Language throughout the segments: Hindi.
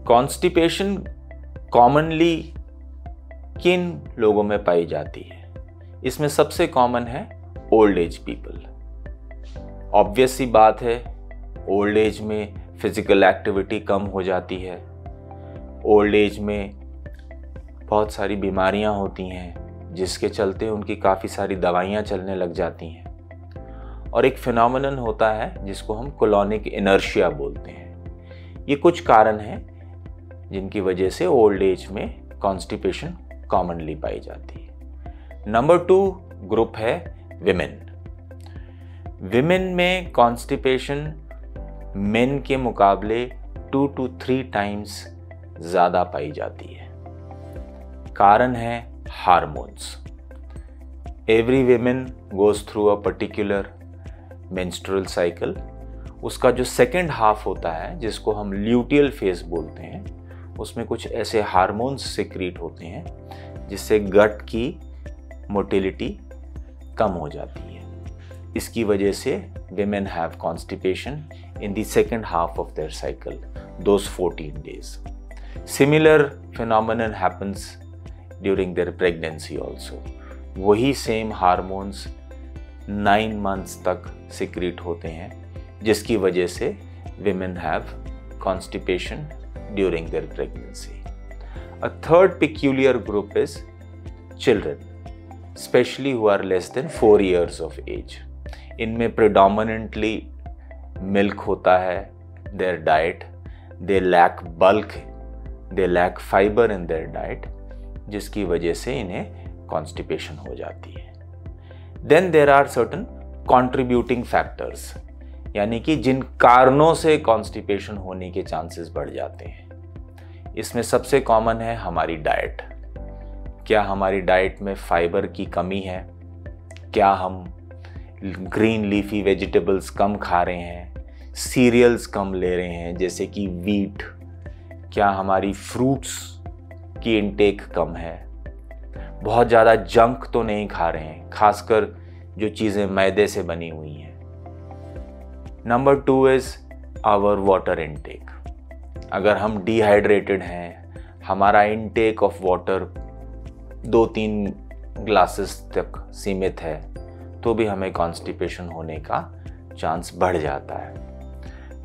कॉन्स्टिपेशन कॉमनली किन लोगों में पाई जाती है? इसमें सबसे कॉमन है ओल्ड एज पीपल। ऑब्वियस सी बात है, ओल्ड एज में फिजिकल एक्टिविटी कम हो जाती है। ओल्ड एज में बहुत सारी बीमारियां होती हैं जिसके चलते उनकी काफ़ी सारी दवाइयां चलने लग जाती हैं। और एक फिनोमेनन होता है जिसको हम कोलोनिक इनर्शिया बोलते हैं। ये कुछ कारण हैं जिनकी वजह से ओल्ड एज में कॉन्स्टिपेशन कॉमनली पाई जाती है। नंबर 2 ग्रुप है विमेन। विमेन में कॉन्स्टिपेशन मेन के मुकाबले 2 to 3 टाइम्स ज़्यादा पाई जाती है। कारण है hormones. Every women goes through a particular menstrual cycle. उसका जो सेकेंड हाफ होता है जिसको हम ल्यूटियल फेज बोलते हैं, उसमें कुछ ऐसे हार्मोन्स सिक्रीट होते हैं जिससे गट की मोटिलिटी कम हो जाती है। इसकी वजह से women have constipation in the second half of their cycle, those 14 days. Similar phenomenon happens during their pregnancy also. वही सेम हार्मोन्स 9 months तक सिक्रीट होते हैं जिसकी वजह से women have constipation during their pregnancy. A third peculiar group is children, especially who are less than 4 years of age. इनमें predominantly milk होता है their diet. They lack bulk, they lack fiber in their diet, जिसकी वजह से इन्हें constipation हो जाती है। Then there are certain contributing factors, यानी कि जिन कारणों से constipation होने के चांसेस बढ़ जाते हैं। इसमें सबसे कॉमन है हमारी डाइट। क्या हमारी डाइट में फाइबर की कमी है? क्या हम ग्रीन लीफी वेजिटेबल्स कम खा रहे हैं? सीरियल्स कम ले रहे हैं जैसे कि वीट? क्या हमारी फ्रूट्स की इनटेक कम है? बहुत ज़्यादा जंक तो नहीं खा रहे हैं, खासकर जो चीज़ें मैदे से बनी हुई हैं। Number 2 is our water intake. अगर हम डिहाइड्रेटेड हैं, हमारा इनटेक ऑफ वाटर 2-3 ग्लासेस तक सीमित है, तो भी हमें कॉन्स्टिपेशन होने का चांस बढ़ जाता है।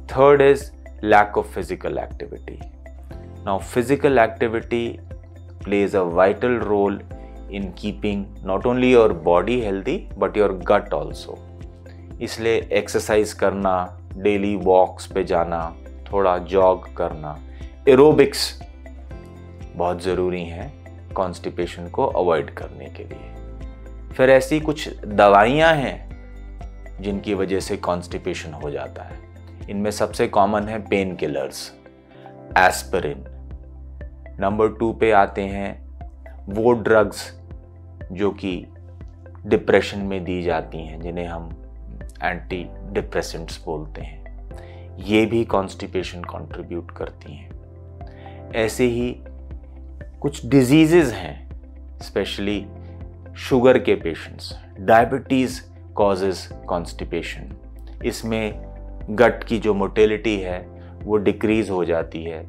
Third is lack of physical activity. Now physical activity plays a vital role in keeping not only your body healthy but your gut also. इसलिए एक्सरसाइज करना, डेली वॉक्स पे जाना, थोड़ा जॉग करना, एरोबिक्स बहुत ज़रूरी है कॉन्स्टिपेशन को अवॉइड करने के लिए। फिर ऐसी कुछ दवाइयाँ हैं जिनकी वजह से कॉन्स्टिपेशन हो जाता है। इनमें सबसे कॉमन है पेन किलर्स, एस्पिरिन। नंबर 2 पे आते हैं वो ड्रग्स जो कि डिप्रेशन में दी जाती हैं, जिन्हें हम एंटी डिप्रेसेंट्स बोलते हैं। ये भी कॉन्स्टिपेशन कंट्रीब्यूट करती हैं। ऐसे ही कुछ डिजीजेस हैं, स्पेशली शुगर के पेशेंट्स। Diabetes causes constipation. इसमें गट की जो मोटिलिटी है वो डिक्रीज हो जाती है,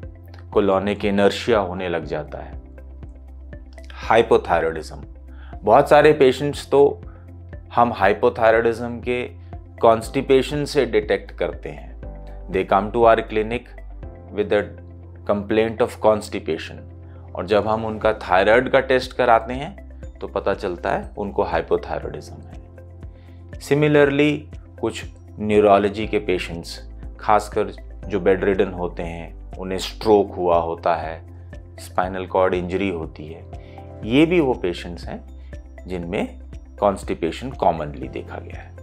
कोलोनिक इनर्शिया होने लग जाता है। हाइपोथायरॉयडिज्म, बहुत सारे पेशेंट्स तो हम हाइपोथायरॉयडिज्म के कॉन्स्टिपेशन से डिटेक्ट करते हैं। They come to our clinic with a complaint of constipation, और जब हम उनका थायराइड का टेस्ट कराते हैं तो पता चलता है उनको हाइपोथायरॉयडिज्म है। सिमिलरली कुछ न्यूरोलॉजी के पेशेंट्स, खासकर जो बेड रिडन होते हैं, उन्हें स्ट्रोक हुआ होता है, स्पाइनल कॉर्ड इंजरी होती है, ये भी वो पेशेंट्स हैं जिनमें कॉन्स्टिपेशन कॉमनली देखा गया है।